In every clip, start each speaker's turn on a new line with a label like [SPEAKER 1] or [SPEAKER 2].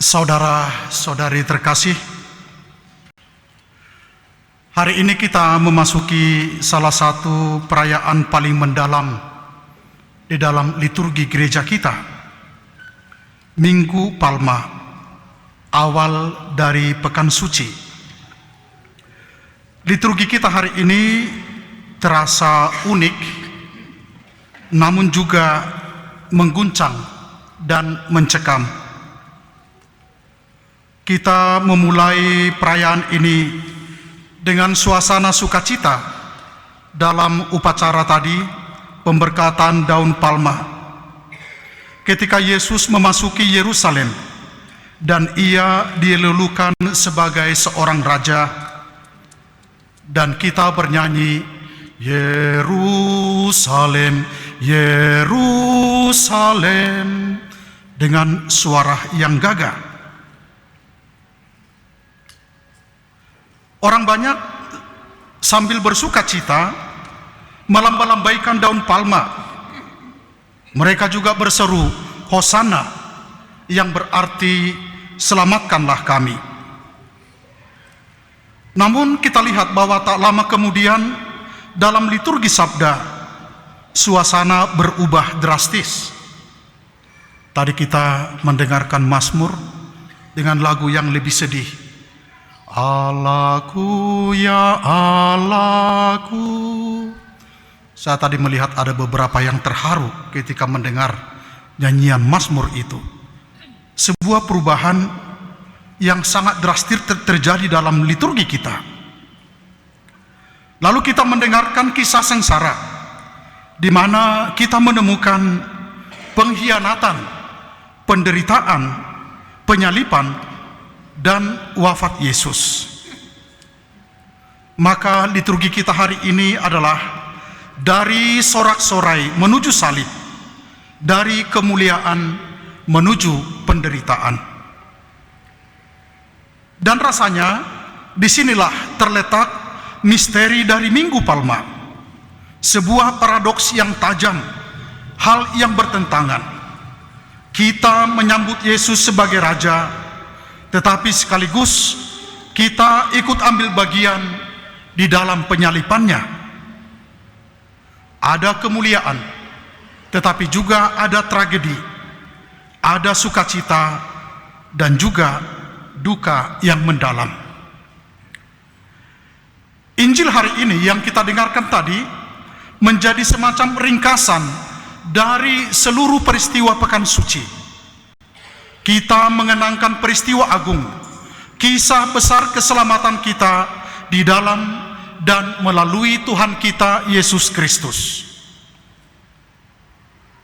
[SPEAKER 1] Saudara-saudari terkasih, hari ini kita memasuki salah satu perayaan paling mendalam di dalam liturgi gereja kita, Minggu Palma, awal dari Pekan Suci. Liturgi kita hari ini terasa unik, namun juga mengguncang dan mencekam. Kita memulai perayaan ini dengan suasana sukacita dalam upacara tadi, pemberkatan daun palma. Ketika Yesus memasuki Yerusalem dan ia dilulukan sebagai seorang raja, dan kita bernyanyi, Yerusalem, Yerusalem, dengan suara yang gagah. Orang banyak sambil bersuka cita melambaikan daun palma. Mereka juga berseru, Hosana, yang berarti selamatkanlah kami. Namun kita lihat bahwa tak lama kemudian dalam liturgi sabda, suasana berubah drastis. Tadi kita mendengarkan Mazmur dengan lagu yang lebih sedih. Allahku, ya Allahku. Saya tadi melihat ada beberapa yang terharu ketika mendengar nyanyian Mazmur itu. Sebuah perubahan yang sangat drastis terjadi dalam liturgi kita. Lalu kita mendengarkan kisah sengsara, di mana kita menemukan pengkhianatan, penderitaan, penyaliban, dan wafat Yesus. Maka liturgi kita hari ini adalah dari sorak-sorai menuju salib, dari kemuliaan menuju penderitaan. Dan rasanya disinilah terletak misteri dari Minggu Palma, sebuah paradoks yang tajam, hal yang bertentangan. Kita menyambut Yesus sebagai Raja, tetapi sekaligus kita ikut ambil bagian di dalam penyalipannya. Ada kemuliaan, tetapi juga ada tragedi, ada sukacita, dan juga duka yang mendalam. Injil hari ini yang kita dengarkan tadi menjadi semacam ringkasan dari seluruh peristiwa Pekan Suci. Kita mengenangkan peristiwa agung, kisah besar keselamatan kita di dalam dan melalui Tuhan kita Yesus Kristus.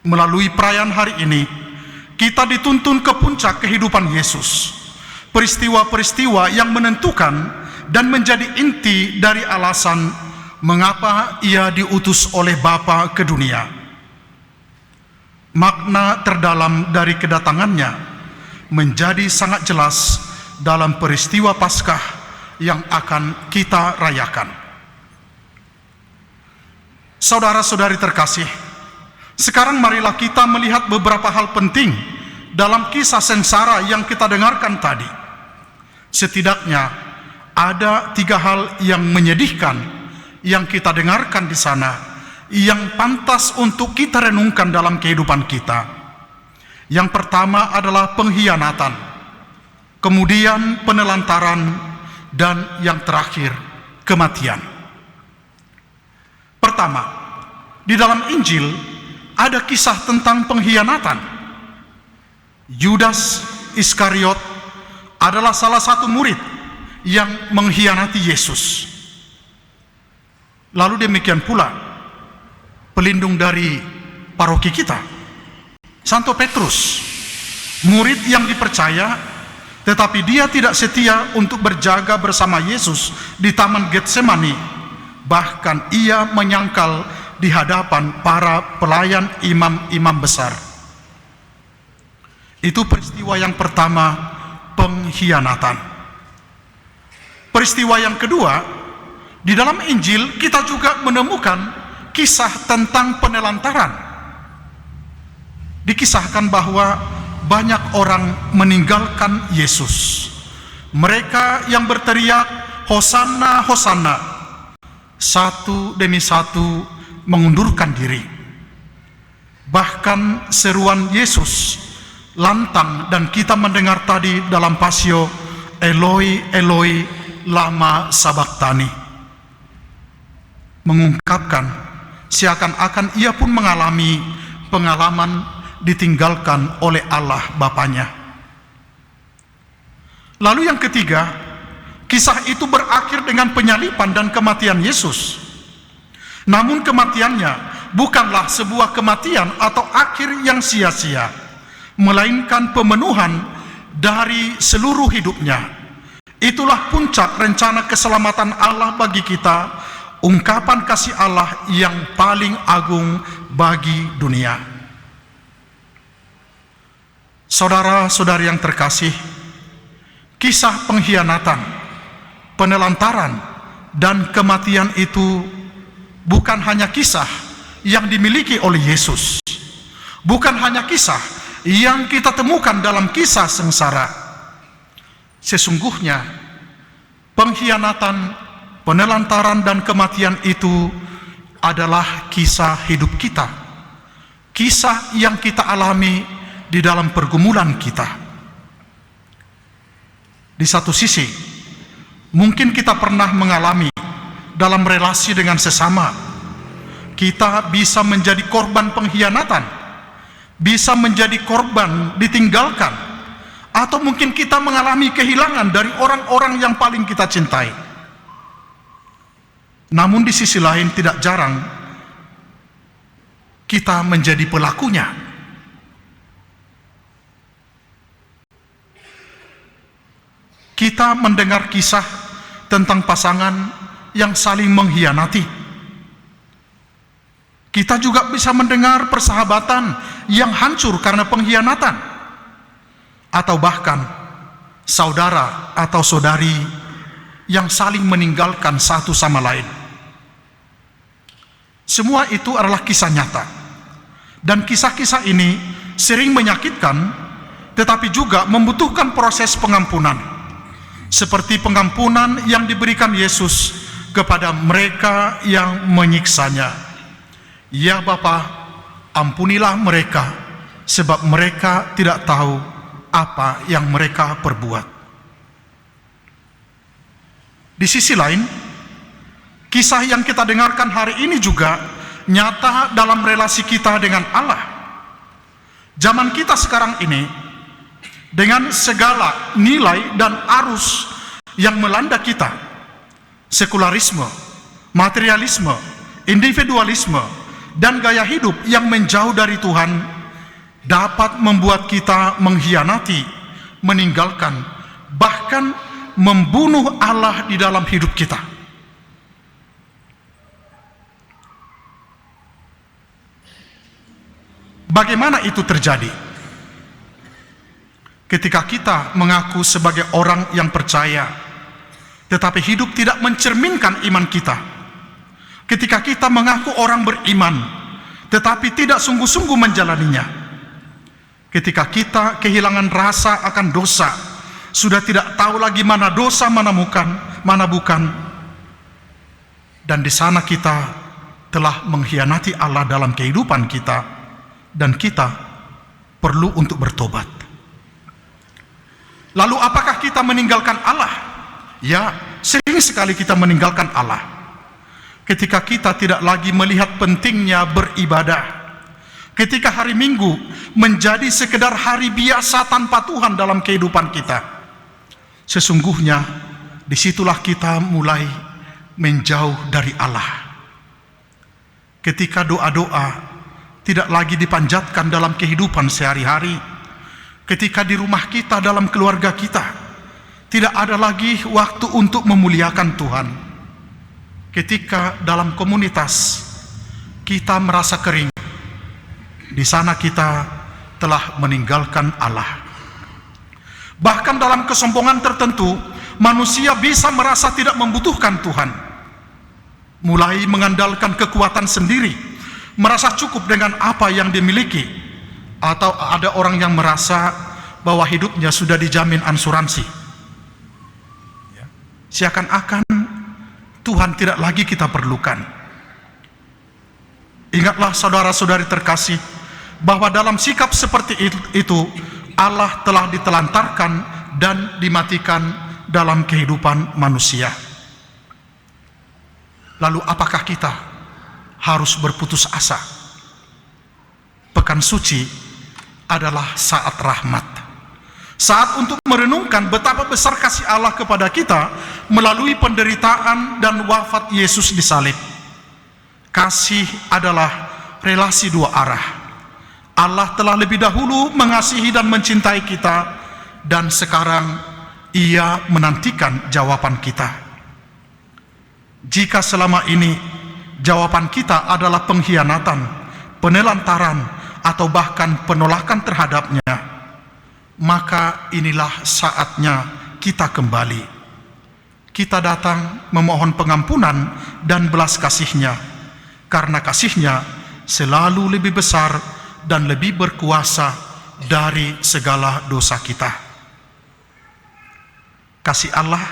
[SPEAKER 1] Melalui perayaan hari ini, kita dituntun ke puncak kehidupan Yesus. Peristiwa-peristiwa yang menentukan dan menjadi inti dari alasan mengapa ia diutus oleh Bapa ke dunia. Makna terdalam dari kedatangannya menjadi sangat jelas dalam peristiwa Paskah yang akan kita rayakan. Saudara-saudari terkasih, sekarang marilah kita melihat beberapa hal penting dalam kisah sengsara yang kita dengarkan tadi. Setidaknya ada 3 hal yang menyedihkan yang kita dengarkan di sana, yang pantas untuk kita renungkan dalam kehidupan kita. Yang pertama adalah pengkhianatan, kemudian penelantaran, dan yang terakhir kematian. Pertama, di dalam Injil ada kisah tentang pengkhianatan. Yudas Iskariot adalah salah satu murid yang mengkhianati Yesus. Lalu demikian pula pelindung dari paroki kita, Santo Petrus, murid yang dipercaya, tetapi dia tidak setia untuk berjaga bersama Yesus di Taman Getsemani. Bahkan ia menyangkal di hadapan para pelayan imam-imam besar. Itu peristiwa yang pertama, pengkhianatan. Peristiwa yang kedua, di dalam Injil kita juga menemukan kisah tentang penelantaran. Dikisahkan bahwa banyak orang meninggalkan Yesus. Mereka yang berteriak, "Hosana, Hosana," satu demi satu mengundurkan diri. Bahkan seruan Yesus lantang dan kita mendengar tadi dalam Pasio, "Eloi, Eloi, lama sabachthani," mengungkapkan seakan-akan ia pun mengalami pengalaman ditinggalkan oleh Allah Bapanya. Lalu yang ketiga, kisah itu berakhir dengan penyaliban dan kematian Yesus. Namun kematiannya bukanlah sebuah kematian atau akhir yang sia-sia, melainkan pemenuhan dari seluruh hidupnya. Itulah puncak rencana keselamatan Allah bagi kita, ungkapan kasih Allah yang paling agung bagi dunia. Saudara-saudari yang terkasih, kisah pengkhianatan, penelantaran, dan kematian itu bukan hanya kisah yang dimiliki oleh Yesus, bukan hanya kisah yang kita temukan dalam kisah sengsara. Sesungguhnya pengkhianatan, penelantaran, dan kematian itu adalah kisah hidup kita, kisah yang kita alami di dalam pergumulan kita. Di satu sisi, mungkin kita pernah mengalami dalam relasi dengan sesama, kita bisa menjadi korban pengkhianatan, bisa menjadi korban ditinggalkan, atau mungkin kita mengalami kehilangan dari orang-orang yang paling kita cintai. Namun di sisi lain tidak jarang kita menjadi pelakunya. Kita mendengar kisah tentang pasangan yang saling mengkhianati. Kita juga bisa mendengar persahabatan yang hancur karena pengkhianatan, atau bahkan saudara atau saudari yang saling meninggalkan satu sama lain. Semua itu adalah kisah nyata, dan kisah-kisah ini sering menyakitkan, tetapi juga membutuhkan proses pengampunan, seperti pengampunan yang diberikan Yesus kepada mereka yang menyiksanya. Ya Bapa, ampunilah mereka, sebab mereka tidak tahu apa yang mereka perbuat. Di sisi lain, kisah yang kita dengarkan hari ini juga nyata dalam relasi kita dengan Allah. Zaman kita sekarang ini, dengan segala nilai dan arus yang melanda kita, sekularisme, materialisme, individualisme, dan gaya hidup yang menjauh dari Tuhan, dapat membuat kita mengkhianati, meninggalkan, bahkan membunuh Allah di dalam hidup kita. Bagaimana itu terjadi? Ketika kita mengaku sebagai orang yang percaya, tetapi hidup tidak mencerminkan iman kita. Ketika kita mengaku orang beriman, tetapi tidak sungguh-sungguh menjalaninya. Ketika kita kehilangan rasa akan dosa, sudah tidak tahu lagi mana dosa, mana bukan. Dan di sana kita telah mengkhianati Allah dalam kehidupan kita, dan kita perlu untuk bertobat. Lalu apakah kita meninggalkan Allah? Ya, sering sekali kita meninggalkan Allah. Ketika kita tidak lagi melihat pentingnya beribadah. Ketika hari Minggu menjadi sekedar hari biasa tanpa Tuhan dalam kehidupan kita. Sesungguhnya disitulah kita mulai menjauh dari Allah. Ketika doa-doa tidak lagi dipanjatkan dalam kehidupan sehari-hari, ketika di rumah kita, dalam keluarga kita, tidak ada lagi waktu untuk memuliakan Tuhan. Ketika dalam komunitas kita merasa kering, di sana kita telah meninggalkan Allah. Bahkan dalam kesombongan tertentu, manusia bisa merasa tidak membutuhkan Tuhan, mulai mengandalkan kekuatan sendiri, merasa cukup dengan apa yang dimiliki, Atau ada orang yang merasa bahwa hidupnya sudah dijamin asuransi. Seakan-akan Tuhan tidak lagi kita perlukan. Ingatlah saudara-saudari terkasih, bahwa dalam sikap seperti itu Allah telah ditelantarkan dan dimatikan dalam kehidupan manusia. Lalu apakah kita harus berputus asa? Pekan suci adalah saat rahmat, saat untuk merenungkan betapa besar kasih Allah kepada kita melalui penderitaan dan wafat Yesus di salib. Kasih adalah relasi dua arah. Allah telah lebih dahulu mengasihi dan mencintai kita, dan sekarang Ia menantikan jawaban kita. Jika selama ini jawaban kita adalah pengkhianatan, penelantaran, atau bahkan penolakan terhadapnya, maka inilah saatnya kita kembali. Kita datang memohon pengampunan dan belas kasih-Nya, karena kasih-Nya selalu lebih besar dan lebih berkuasa dari segala dosa kita. Kasih Allah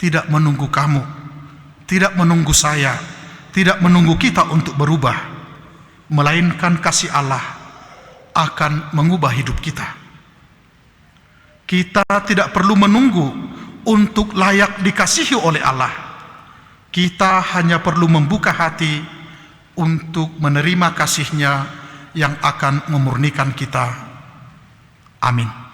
[SPEAKER 1] tidak menunggu kamu, tidak menunggu saya, tidak menunggu kita untuk berubah, melainkan kasih Allah akan mengubah hidup kita. Kita tidak perlu menunggu untuk layak dikasihi oleh Allah. Kita hanya perlu membuka hati untuk menerima kasih-Nya yang akan memurnikan kita. Amin.